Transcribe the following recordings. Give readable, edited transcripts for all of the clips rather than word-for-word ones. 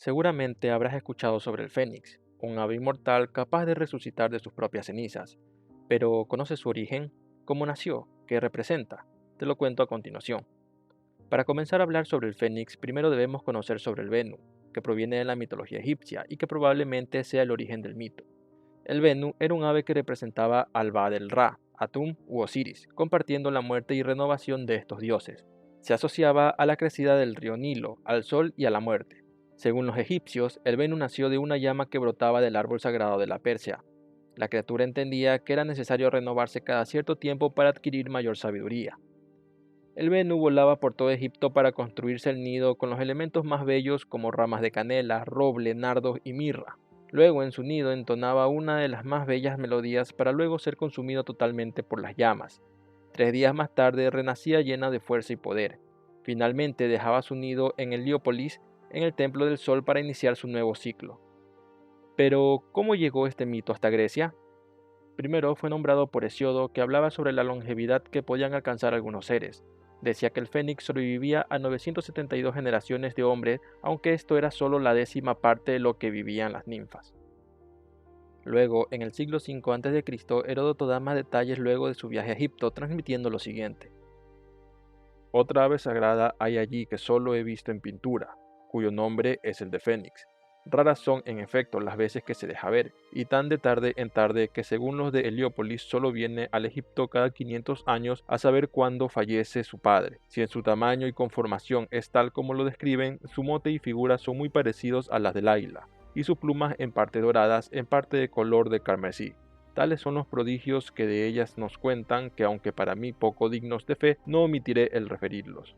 Seguramente habrás escuchado sobre el fénix, un ave inmortal capaz de resucitar de sus propias cenizas. Pero ¿conoces su origen? ¿Cómo nació? ¿Qué representa? Te lo cuento a continuación. Para comenzar a hablar sobre el fénix, primero debemos conocer sobre el Venu, que proviene de la mitología egipcia y que probablemente sea el origen del mito. El Venu era un ave que representaba al Ba del Ra, Atum u Osiris, compartiendo la muerte y renovación de estos dioses. Se asociaba a la crecida del río Nilo, al sol y a la muerte. Según los egipcios, el Venu nació de una llama que brotaba del árbol sagrado de la Persia. La criatura entendía que era necesario renovarse cada cierto tiempo para adquirir mayor sabiduría. El Venu volaba por todo Egipto para construirse el nido con los elementos más bellos como ramas de canela, roble, nardos y mirra. Luego en su nido entonaba una de las más bellas melodías para luego ser consumido totalmente por las llamas. 3 días más tarde renacía llena de fuerza y poder. Finalmente dejaba su nido en Heliópolis, en el Templo del Sol, para iniciar su nuevo ciclo. Pero, ¿cómo llegó este mito hasta Grecia? Primero fue nombrado por Hesiodo, que hablaba sobre la longevidad que podían alcanzar algunos seres. Decía que el fénix sobrevivía a 972 generaciones de hombres, aunque esto era solo la décima parte de lo que vivían las ninfas. Luego, en el siglo V a.C., Heródoto da más detalles luego de su viaje a Egipto, transmitiendo lo siguiente. Otra ave sagrada hay allí que solo he visto en pintura, cuyo nombre es el de Fénix. Raras son en efecto las veces que se deja ver, y tan de tarde en tarde que según los de Heliópolis solo viene al Egipto cada 500 años a saber cuándo fallece su padre. Si en su tamaño y conformación es tal como lo describen, su mote y figura son muy parecidos a las del águila, y sus plumas en parte doradas, en parte de color de carmesí. Tales son los prodigios que de ellas nos cuentan, que aunque para mí poco dignos de fe, no omitiré el referirlos.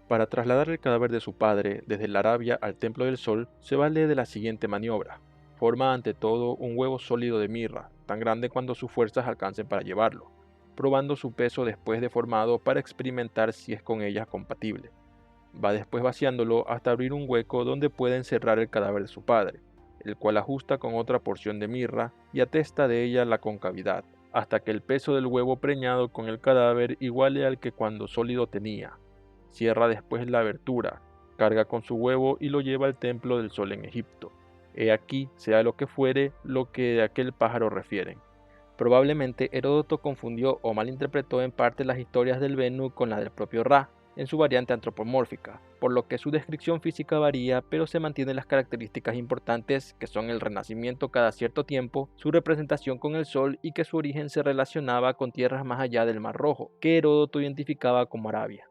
Para trasladar el cadáver de su padre desde la Arabia al Templo del Sol, se vale de la siguiente maniobra. Forma ante todo un huevo sólido de mirra, tan grande cuando sus fuerzas alcancen para llevarlo, probando su peso después de formado para experimentar si es con ella compatible. Va después vaciándolo hasta abrir un hueco donde puede encerrar el cadáver de su padre, el cual ajusta con otra porción de mirra y atesta de ella la concavidad, hasta que el peso del huevo preñado con el cadáver iguale al que cuando sólido tenía. Cierra después la abertura, carga con su huevo y lo lleva al templo del sol en Egipto. He aquí, sea lo que fuere, lo que de aquel pájaro refieren. Probablemente Heródoto confundió o malinterpretó en parte las historias del Venu con las del propio Ra, en su variante antropomórfica, por lo que su descripción física varía, pero se mantienen las características importantes que son el renacimiento cada cierto tiempo, su representación con el sol y que su origen se relacionaba con tierras más allá del Mar Rojo, que Heródoto identificaba como Arabia.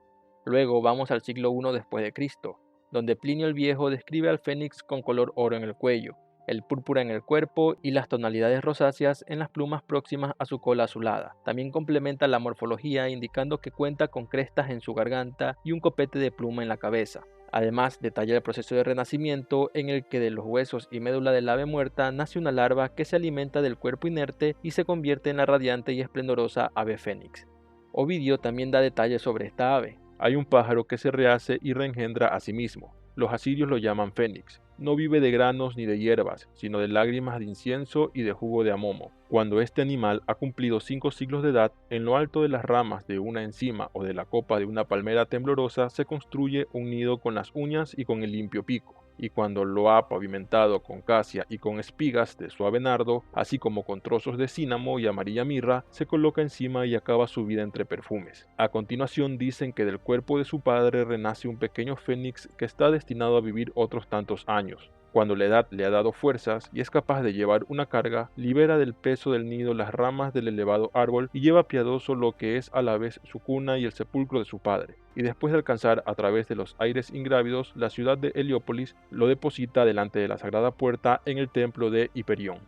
Luego vamos al siglo I después de Cristo, donde Plinio el Viejo describe al fénix con color oro en el cuello, el púrpura en el cuerpo y las tonalidades rosáceas en las plumas próximas a su cola azulada. También complementa la morfología indicando que cuenta con crestas en su garganta y un copete de pluma en la cabeza. Además, detalla el proceso de renacimiento en el que de los huesos y médula del ave muerta nace una larva que se alimenta del cuerpo inerte y se convierte en la radiante y esplendorosa ave fénix. Ovidio también da detalles sobre esta ave. Hay un pájaro que se rehace y reengendra a sí mismo. Los asirios lo llaman fénix. No vive de granos ni de hierbas, sino de lágrimas de incienso y de jugo de amomo. Cuando este animal ha cumplido 5 siglos de edad, en lo alto de las ramas de una encima o de la copa de una palmera temblorosa se construye un nido con las uñas y con el limpio pico. Y cuando lo ha pavimentado con casia y con espigas de suave nardo, así como con trozos de cínamo y amarilla mirra, se coloca encima y acaba su vida entre perfumes. A continuación dicen que del cuerpo de su padre renace un pequeño fénix que está destinado a vivir otros tantos años. Cuando la edad le ha dado fuerzas y es capaz de llevar una carga, libera del peso del nido las ramas del elevado árbol y lleva piadoso lo que es a la vez su cuna y el sepulcro de su padre. Y después de alcanzar a través de los aires ingrávidos la ciudad de Heliópolis, lo deposita delante de la sagrada puerta en el templo de Hiperión.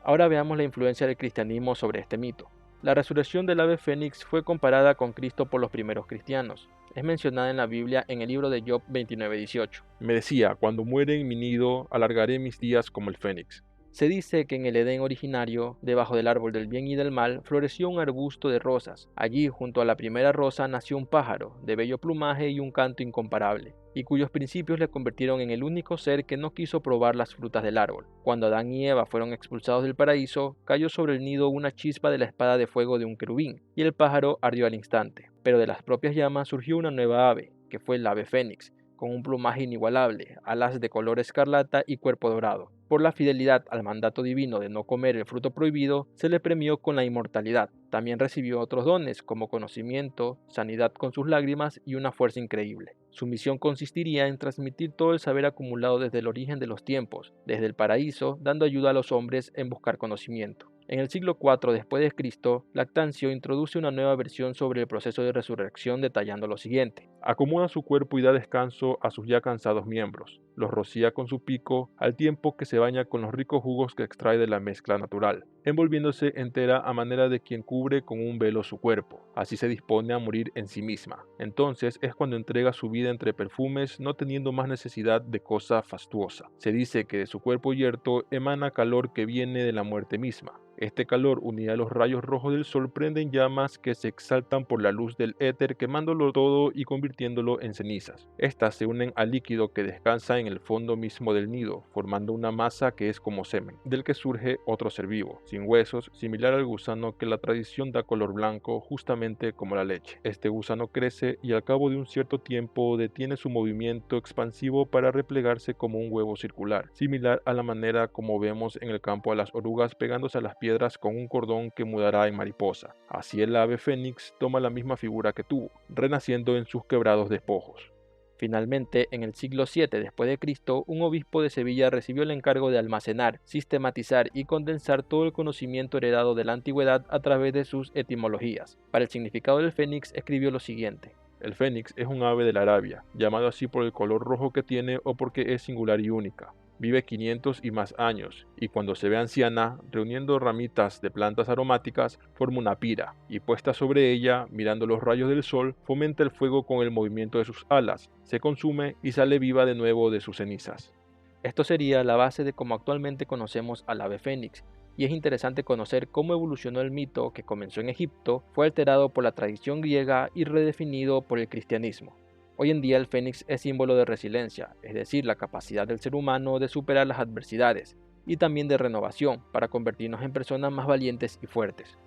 Ahora veamos la influencia del cristianismo sobre este mito. La resurrección del ave fénix fue comparada con Cristo por los primeros cristianos. Es mencionada en la Biblia en el libro de Job 29:18. Me decía, cuando muere en mi nido, alargaré mis días como el fénix. Se dice que en el Edén originario, debajo del árbol del bien y del mal, floreció un arbusto de rosas. Allí, junto a la primera rosa, nació un pájaro, de bello plumaje y un canto incomparable, y cuyos principios le convirtieron en el único ser que no quiso probar las frutas del árbol. Cuando Adán y Eva fueron expulsados del paraíso, cayó sobre el nido una chispa de la espada de fuego de un querubín, y el pájaro ardió al instante. Pero de las propias llamas surgió una nueva ave, que fue el ave fénix, con un plumaje inigualable, alas de color escarlata y cuerpo dorado. Por la fidelidad al mandato divino de no comer el fruto prohibido, se le premió con la inmortalidad. También recibió otros dones como conocimiento, sanidad con sus lágrimas y una fuerza increíble. Su misión consistiría en transmitir todo el saber acumulado desde el origen de los tiempos, desde el paraíso, dando ayuda a los hombres en buscar conocimiento. En el siglo IV después de Cristo, Lactancio introduce una nueva versión sobre el proceso de resurrección detallando lo siguiente. Acomoda su cuerpo y da descanso a sus ya cansados miembros. Los rocía con su pico al tiempo que se baña con los ricos jugos que extrae de la mezcla natural, envolviéndose entera a manera de quien cubre con un velo su cuerpo. Así se dispone a morir en sí misma. Entonces es cuando entrega su vida entre perfumes, no teniendo más necesidad de cosa fastuosa. Se dice que de su cuerpo yerto emana calor que viene de la muerte misma. Este calor, unido a los rayos rojos del sol, prenden llamas que se exaltan por la luz del éter, quemándolo todo y convirtiéndolo en cenizas. Estas se unen al líquido que descansa en el fondo mismo del nido, formando una masa que es como semen, del que surge otro ser vivo, sin huesos, similar al gusano que la tradición da color blanco, justamente como la leche. Este gusano crece y al cabo de un cierto tiempo detiene su movimiento expansivo para replegarse como un huevo circular, similar a la manera como vemos en el campo a las orugas pegándose a las piedras con un cordón que mudará en mariposa. Así el ave fénix toma la misma figura que tuvo, renaciendo en sus quebrados despojos. Finalmente, en el siglo VII después de Cristo, un obispo de Sevilla recibió el encargo de almacenar, sistematizar y condensar todo el conocimiento heredado de la antigüedad a través de sus etimologías. Para el significado del fénix escribió lo siguiente. El fénix es un ave de la Arabia, llamado así por el color rojo que tiene o porque es singular y única. Vive 500 y más años, y cuando se ve anciana, reuniendo ramitas de plantas aromáticas, forma una pira, y puesta sobre ella, mirando los rayos del sol, fomenta el fuego con el movimiento de sus alas, se consume y sale viva de nuevo de sus cenizas. Esto sería la base de cómo actualmente conocemos al ave fénix, y es interesante conocer cómo evolucionó el mito que comenzó en Egipto, fue alterado por la tradición griega y redefinido por el cristianismo. Hoy en día el fénix es símbolo de resiliencia, es decir, la capacidad del ser humano de superar las adversidades, y también de renovación para convertirnos en personas más valientes y fuertes.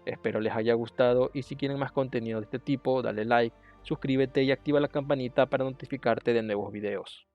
Espero les haya gustado y si quieren más contenido de este tipo, dale like, suscríbete y activa la campanita para notificarte de nuevos videos.